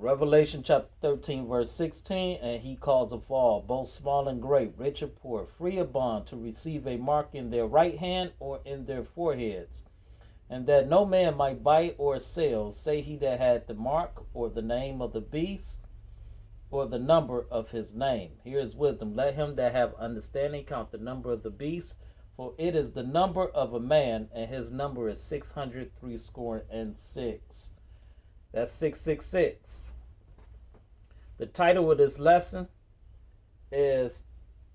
Revelation chapter 13, verse 16, and he causeth all, both small and great, rich or poor, free or bond, to receive a mark in their right hand or in their foreheads, and that no man might buy or sell, say he that had the mark, or the name of the beast, or the number of his name. Here is wisdom. Let him that have understanding count the number of the beast, for it is the number of a man, and his number is 600 threescore and six. That's 666. The title of this lesson is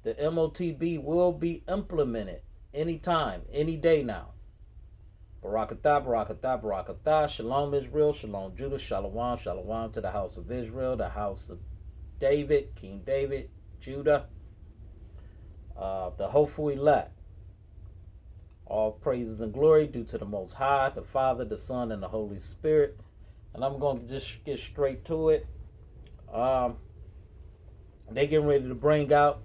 the MOTB will be implemented anytime, any day now. Barakatah, barakatah, barakatah. Shalom Israel, shalom Judah, shalom, shalom to the house of Israel, the house of David, King David, Judah, the hopeful elect. All praises and glory due to the Most High, the Father, the Son, and the Holy Spirit. And I'm going to just get straight to it. They getting ready to bring out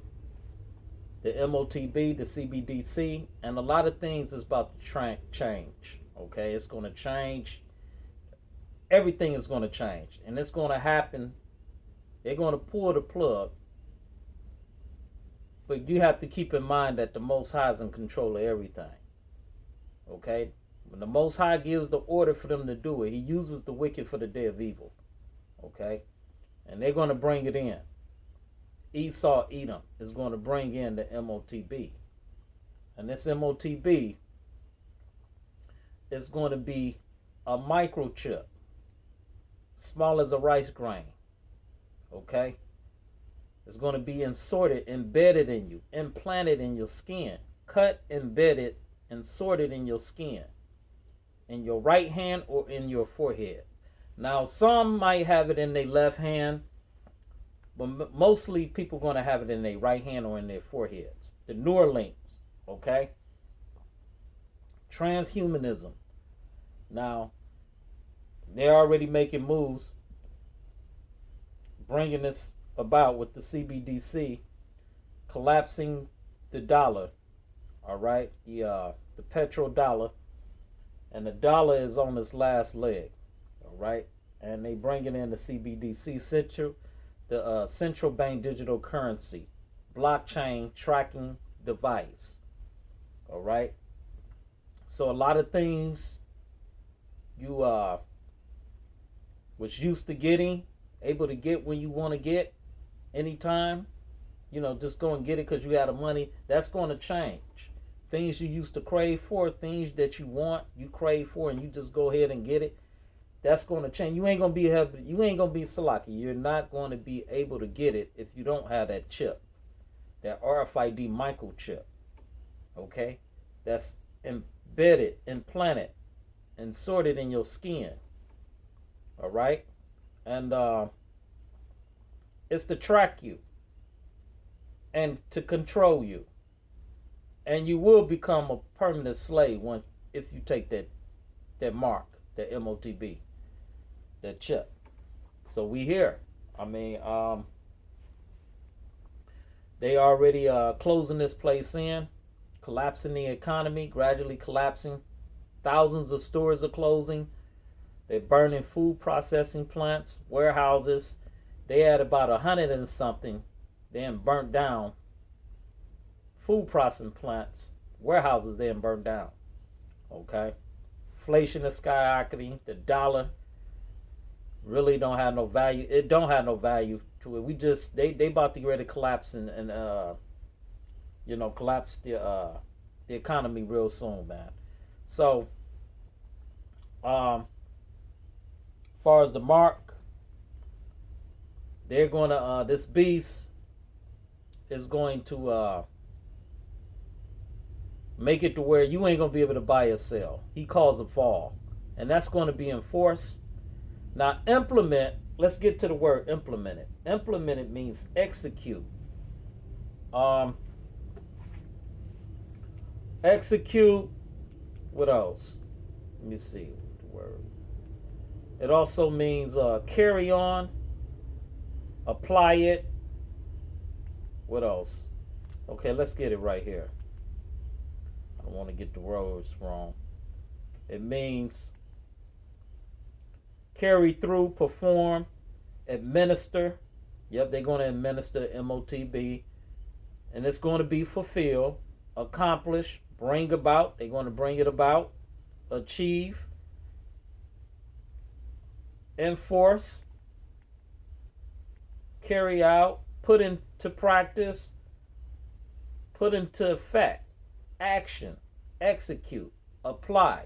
the MOTB, the CBDC, and a lot of things is about to change. Okay, it's going to change. Everything is going to change, and it's going to happen. They're going to pull the plug, but you have to keep in mind that the Most High is in control of everything. Okay, when the Most High gives the order for them to do it, He uses the wicked for the day of evil. Okay, and they're going to bring it in. Esau, Edom, is going to bring in the MOTB. And this MOTB is going to be a microchip, small as a rice grain. Okay? It's going to be inserted, embedded in you, implanted in your skin, cut, embedded, and sorted in your skin, in your right hand or in your forehead. Now, some might have it in their left hand, but mostly people are going to have it in their right hand or in their foreheads. The Neuralink's, okay? Transhumanism. Now, they're already making moves, bringing this about with the CBDC, collapsing the dollar, all right? The petrodollar, and the dollar is on its last leg, all right? And they bringing in the CBDC, central bank digital currency, blockchain tracking device. All right. So a lot of things you was used to getting, able to get when you want to get, anytime, just go and get it because you had the money. That's going to change. Things you used to crave for, things that you want, you crave for, and you just go ahead and get it. That's going to change. You ain't going to be Salaki. You're not going to be able to get it if you don't have that chip, that RFID microchip. Okay? That's embedded, implanted, and sorted in your skin. All right? And it's to track you and to control you. And you will become a permanent slave if you take that mark, that MOTB. That chip. So we here. I mean, they already closing this place in, collapsing the economy, gradually collapsing. Thousands of stores are closing. They're burning food processing plants, warehouses. They had about 100 and something. Then burnt down. Food processing plants, warehouses then burned down. Okay, inflation is skyrocketing. The dollar really don't have no value. It don't have no value to it. We just they about to get ready to collapse and collapse the economy real soon, man. So far as the mark, they're gonna this beast is going to make it to where you ain't gonna be able to buy or sell. He calls a fall, and that's going to be enforced. Now, implement, let's get to the word implemented. Implemented means execute. Execute, what else? Let me see the word. It also means carry on, apply it. What else? Okay, let's get it right here. I don't want to get the words wrong. It means carry through, perform, administer. Yep, they're going to administer MOTB, and it's going to be fulfilled, accomplish, bring about. They're going to bring it about, achieve, enforce, carry out, put into practice, put into effect, action, execute, apply.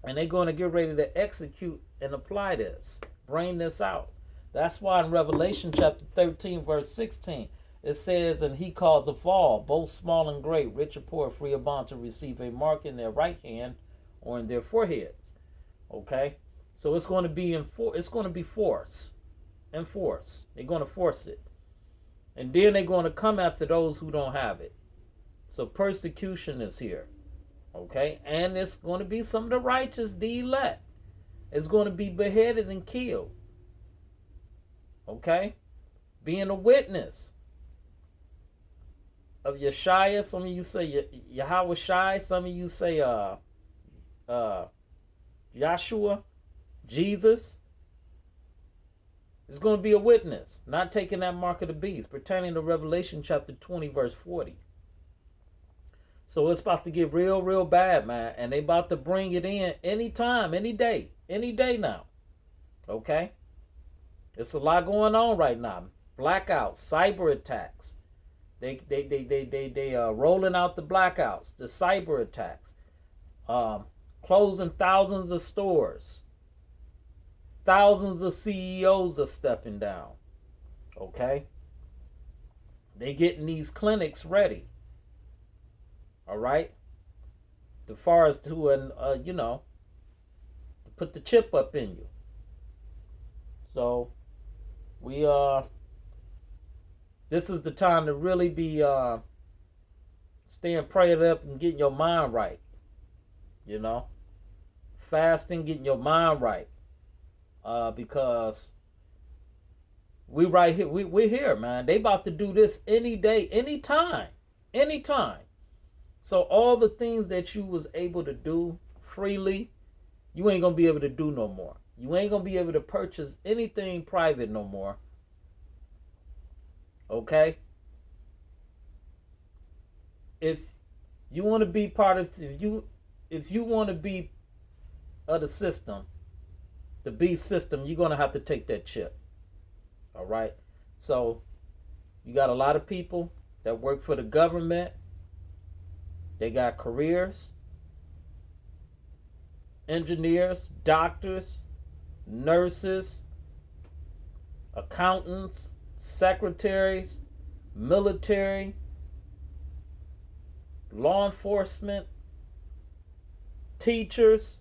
And they're going to get ready to execute and apply this, bring this out. That's why in Revelation chapter 13, verse 16, it says, and he causeth all, both small and great, rich or poor, free or bond, to receive a mark in their right hand or in their foreheads. Okay? So it's going to be it's going to be force. Enforce. They're going to force it. And then they're going to come after those who don't have it. So persecution is here. Okay? And it's going to be some of the righteous, the elect. It's going to be beheaded and killed. Okay? Being a witness of Yeshua. Some of you say Yahweh Shai. Some of you say Yahshua, Jesus. Is going to be a witness, not taking that mark of the beast, pertaining to Revelation chapter 20, verse 40. So it's about to get real, real bad, man. And they about to bring it in anytime, any day now. Okay? It's a lot going on right now. Blackouts, cyber attacks. They rolling out the blackouts, the cyber attacks, closing thousands of stores. Thousands of CEOs are stepping down. Okay? They getting these clinics ready. All right? As far as to put the chip up in you. So this is the time to really be staying prayed up and getting your mind right. Fasting, getting your mind right. Because we right here, we're here, man. They about to do this any day, anytime. So all the things that you was able to do freely, you ain't gonna be able to do no more. You ain't gonna be able to purchase anything private no more. Okay? If you want to be part of, if you want to be of the system, the beast system, you're gonna have to take that chip. All right? So you got a lot of people that work for the government. They got careers, engineers, doctors, nurses, accountants, secretaries, military, law enforcement, teachers.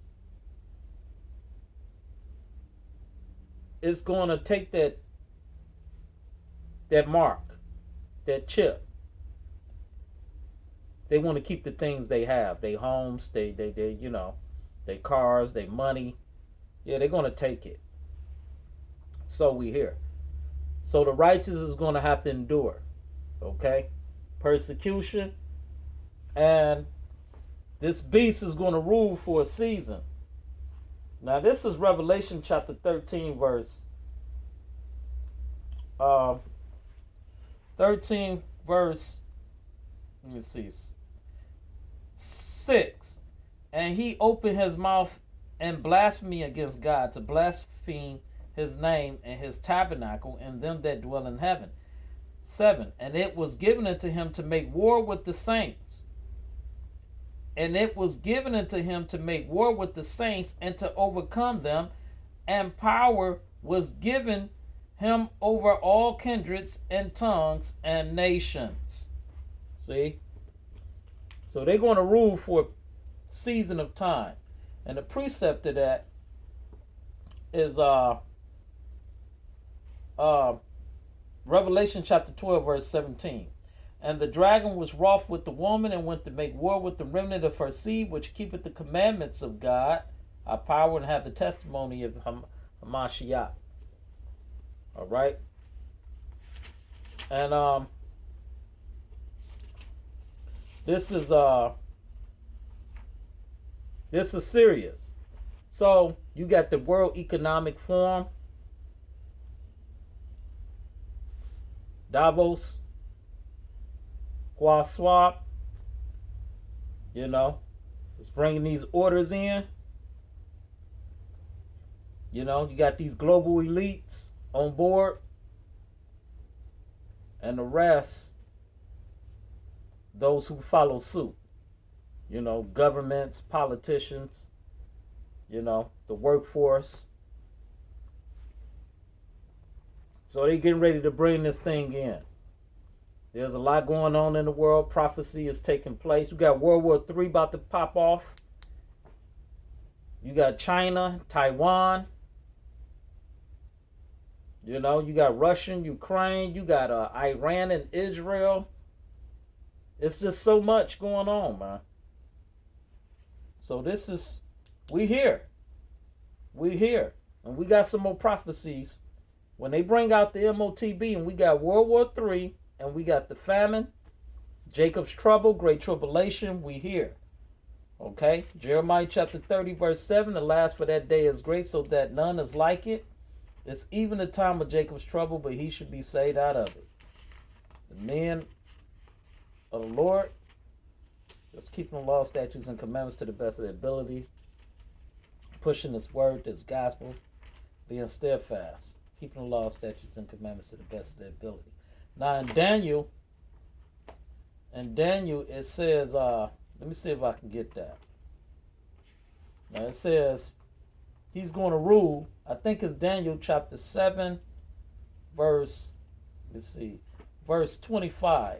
Is going to take that mark, that chip. They want to keep the things they have, their homes, their cars, their money. Yeah, they're going to take it. So we hear. So the righteous is going to have to endure, okay, persecution, and this beast is going to rule for a season. Now this is Revelation chapter 13, verse 13, verse, let me see, 6. And he opened his mouth and blasphemed against God, to blaspheme his name and his tabernacle and them that dwell in heaven. 7. And it was given unto him to make war with the saints. And it was given unto him to make war with the saints and to overcome them. And power was given him over all kindreds and tongues and nations. See? So they're going to rule for a season of time. And the precept of that is Revelation chapter 12, verse 17. And the dragon was wroth with the woman, and went to make war with the remnant of her seed, which keepeth the commandments of God, our power, and have the testimony of Hamashiach. All right. And this is serious. So you got the World Economic Forum. Davos, Swab, it's bringing these orders in. You got these global elites on board, and the rest, those who follow suit. Governments, politicians, the workforce. So they getting ready to bring this thing in. There's a lot going on in the world. Prophecy is taking place. We got World War III about to pop off. You got China, Taiwan. You got Russia, Ukraine. You got Iran and Israel. It's just so much going on, man. So we here. And we got some more prophecies. When they bring out the MOTB, and we got World War III, and we got the famine, Jacob's trouble, great tribulation, we here. Okay? Jeremiah chapter 30, verse 7, the last for that day is great, so that none is like it. It's even the time of Jacob's trouble, but he should be saved out of it. The men of the Lord, just keeping the law, statutes, and commandments to the best of their ability, pushing this word, this gospel, being steadfast, keeping the law, statutes, and commandments to the best of their ability. Now in Daniel, it says, let me see if I can get that. Now it says, he's going to rule, I think it's Daniel chapter 7, verse 25.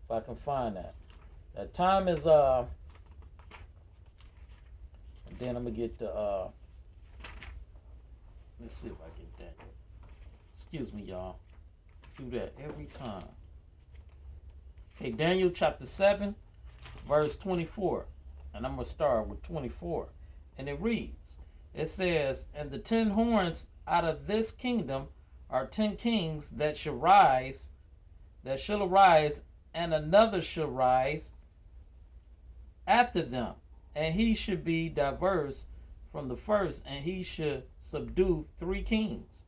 If I can find that. That time is, and then I'm going to get the, let's see if I get that. Excuse me, y'all. Do that every time. Okay, Daniel chapter 7, verse 24. And I'm going to start with 24. And it reads, it says, and the 10 horns out of this kingdom are 10 kings that shall arise, and another shall rise after them. And he should be diverse from the first, and he should subdue 3 kings.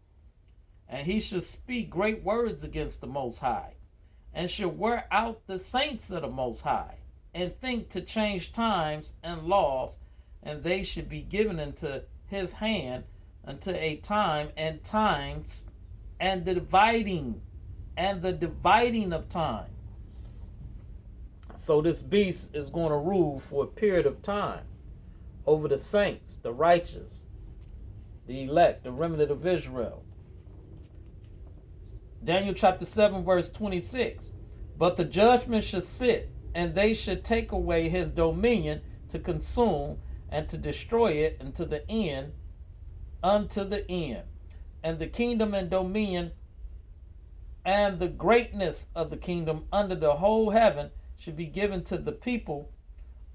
And he should speak great words against the Most High, and should wear out the saints of the Most High, and think to change times and laws, and they should be given into his hand unto a time and times, and the dividing of time. So this beast is going to rule for a period of time over the saints, the righteous, the elect, the remnant of Israel. Daniel chapter 7, verse 26. But the judgment shall sit, and they should take away his dominion to consume and to destroy it unto the end. And the kingdom and dominion and the greatness of the kingdom under the whole heaven should be given to the people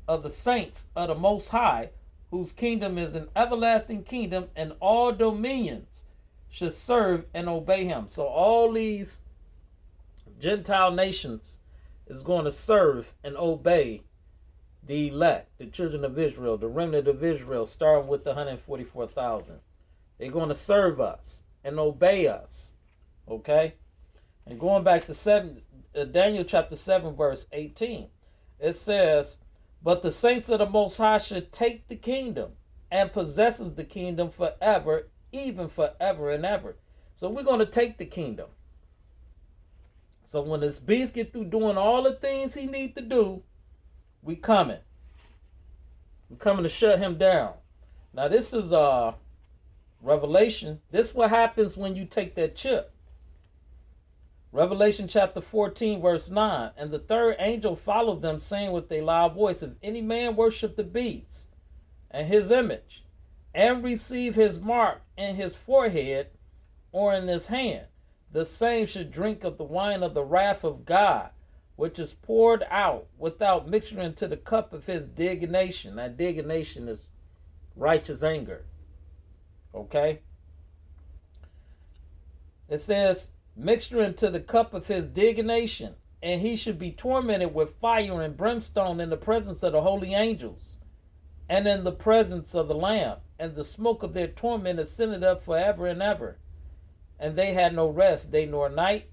of the saints of the Most High, whose kingdom is an everlasting kingdom, and all dominions should serve and obey him. So all these Gentile nations is going to serve and obey the elect, the children of Israel, the remnant of Israel, starting with the 144,000. They're going to serve us and obey us. Okay? And going back to Daniel chapter 7, verse 18, it says, but the saints of the Most High should take the kingdom and possesses the kingdom forever, even forever and ever. So we're going to take the kingdom. So when this beast get through doing all the things he need to do, we coming. We're coming to shut him down. Now this is Revelation. This is what happens when you take that chip. Revelation chapter 14, verse 9. And the third angel followed them, saying with a loud voice, if any man worship the beast and his image, and receive his mark in his forehead or in his hand, the same should drink of the wine of the wrath of God, which is poured out without mixture into the cup of his indignation. That indignation is righteous anger. Okay? It says, mixture into the cup of his indignation, and he should be tormented with fire and brimstone in the presence of the holy angels, and in the presence of the Lamb, and the smoke of their torment ascended up forever and ever. And they had no rest, day nor night,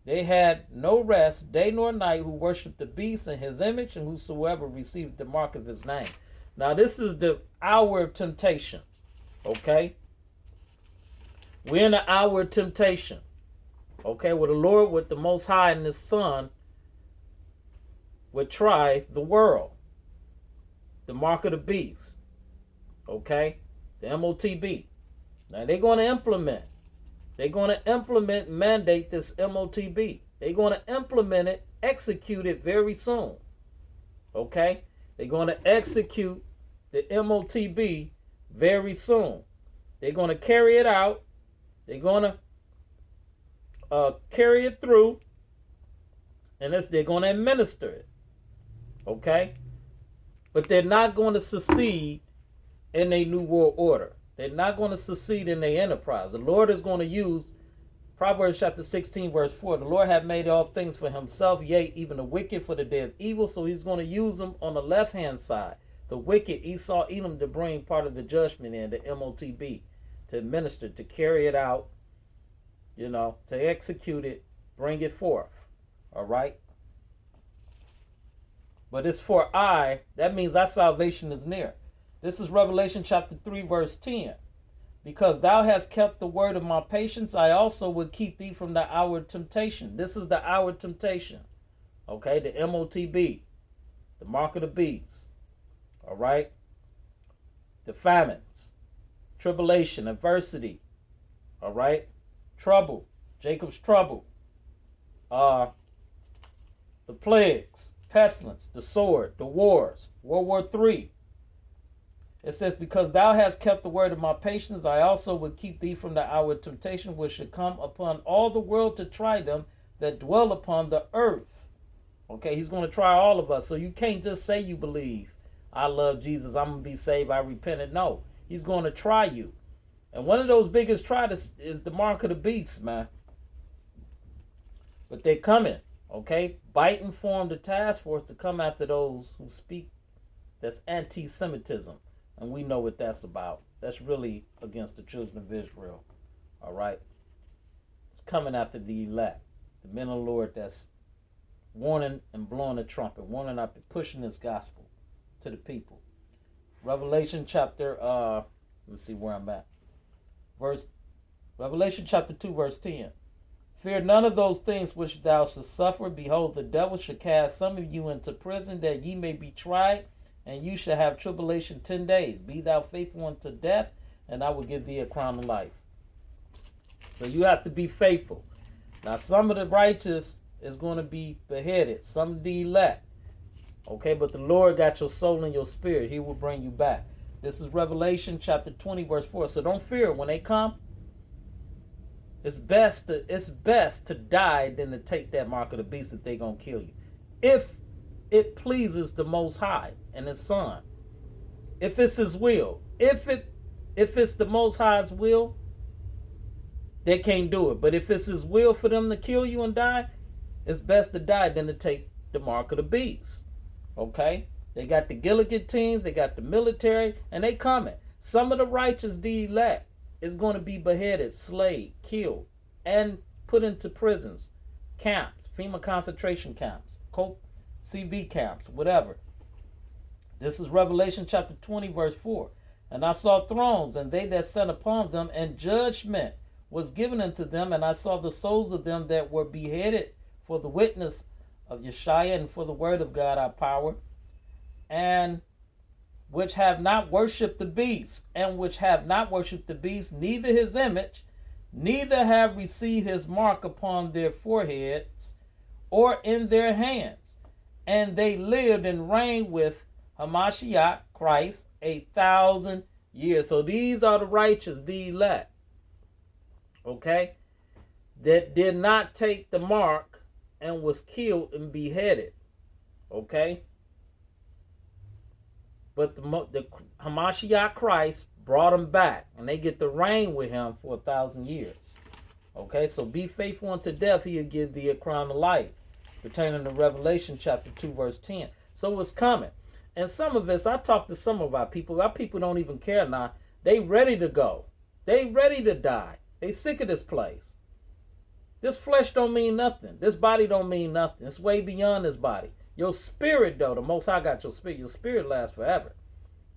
They had no rest, day nor night, who worshiped the beast and his image, and whosoever received the mark of his name. Now, this is the hour of temptation. Okay? We're in the hour of temptation. Okay? Where the Lord, with the Most High and his Son, would try the world. The mark of the beast. Okay? The MOTB. Now, they're going to implement. They're going to implement and mandate this MOTB. They're going to implement it, execute it very soon. Okay? They're going to execute the MOTB very soon. They're going to carry it out. They're going to carry it through. And they're going to administer it. Okay? But they're not going to succeed in a new world order. They're not going to succeed in their enterprise. The Lord is going to use Proverbs chapter 16, verse 4. The Lord hath made all things for himself, yea, even the wicked for the day of evil. So he's going to use them on the left-hand side. The wicked, Esau, Edom, to bring part of the judgment in, the MOTB, to administer, to carry it out, to execute it, bring it forth. All right? But it's for that means our salvation is near. This is Revelation chapter 3, verse 10. Because thou hast kept the word of my patience, I also will keep thee from the hour of temptation. This is the hour of temptation. Okay, the MOTB, the mark of the beast. All right? The famines, tribulation, adversity. All right? Trouble, Jacob's trouble. The plagues, pestilence, the sword, the wars, World War III. It says, because thou hast kept the word of my patience, I also will keep thee from the hour of temptation, which should come upon all the world to try them that dwell upon the earth. Okay, he's going to try all of us. So you can't just say you believe, I love Jesus, I'm going to be saved, I repented. No, he's going to try you. And one of those biggest tries is the mark of the beast, man. But they're coming, okay? Biden formed a task force to come after those who speak that's anti-Semitism. And we know what that's about. That's really against the children of Israel. All right? It's coming after the elect. The men of the Lord that's warning and blowing the trumpet. Warning up and pushing this gospel to the people. Revelation chapter, let's see where I'm at. Revelation chapter 2, verse 10. Fear none of those things which thou shalt suffer. Behold, the devil shall cast some of you into prison, that ye may be tried, and you shall have tribulation 10 days. Be thou faithful unto death, and I will give thee a crown of life. So you have to be faithful. Now, some of the righteous is going to be beheaded. Some of the elect. Okay, but the Lord got your soul and your spirit. He will bring you back. This is Revelation chapter 20, verse 4. So don't fear when they come. It's best to die than to take that mark of the beast if they're going to kill you. If it pleases the Most High and his Son. If it's his will. If it's the Most High's will, they can't do it. But if it's his will for them to kill you and die, it's best to die than to take the mark of the beast. Okay? They got the guillotines, they got the military, and they coming. Some of the righteous, the elect, is going to be beheaded, slayed, killed, and put into prisons, camps, FEMA concentration camps, CV camps, whatever. This is Revelation chapter 20, verse 4. And I saw thrones, and they that sat upon them, and judgment was given unto them. And I saw the souls of them that were beheaded for the witness of Yeshua and for the word of God our power, and which have not worshipped the beast, and which have not worshipped the beast, neither his image, neither have received his mark upon their foreheads or in their hands. And they lived and reigned with Hamashiach, Christ, 1,000 years. So these are the righteous, the elect. Okay? That did not take the mark and was killed and beheaded. Okay? But the Hamashiach Christ brought them back. And they get to reign with him for 1,000 years. Okay? So be faithful unto death. He'll give thee a crown of life. Pertaining to Revelation chapter 2, verse 10. So it's coming. And some of us, I talk to some of our people don't even care now. They ready to go. They ready to die. They sick of this place. This flesh don't mean nothing. This body don't mean nothing. It's way beyond this body. Your spirit, though, the Most High got your spirit. Your spirit lasts forever.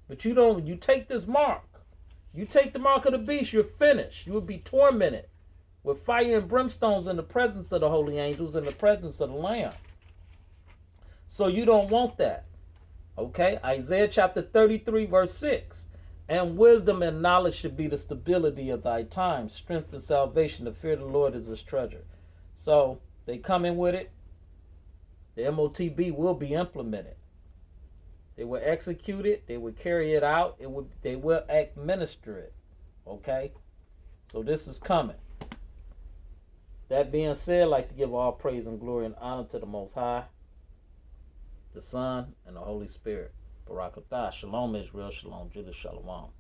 But you don't. You take this mark. You take the mark of the beast. You're finished. You will be tormented with fire and brimstones in the presence of the holy angels, in the presence of the Lamb. So you don't want that. Okay? Isaiah chapter 33, verse 6. And wisdom and knowledge should be the stability of thy time. Strength and salvation. The fear of the Lord is his treasure. So they come in with it. The MOTB will be implemented. They will execute it. They will carry it out. They will administer it. Okay? So this is coming. That being said, I'd like to give all praise and glory and honor to the Most High, the Son, and the Holy Spirit. Barakatah. Shalom Israel. Shalom Judah. Shalom.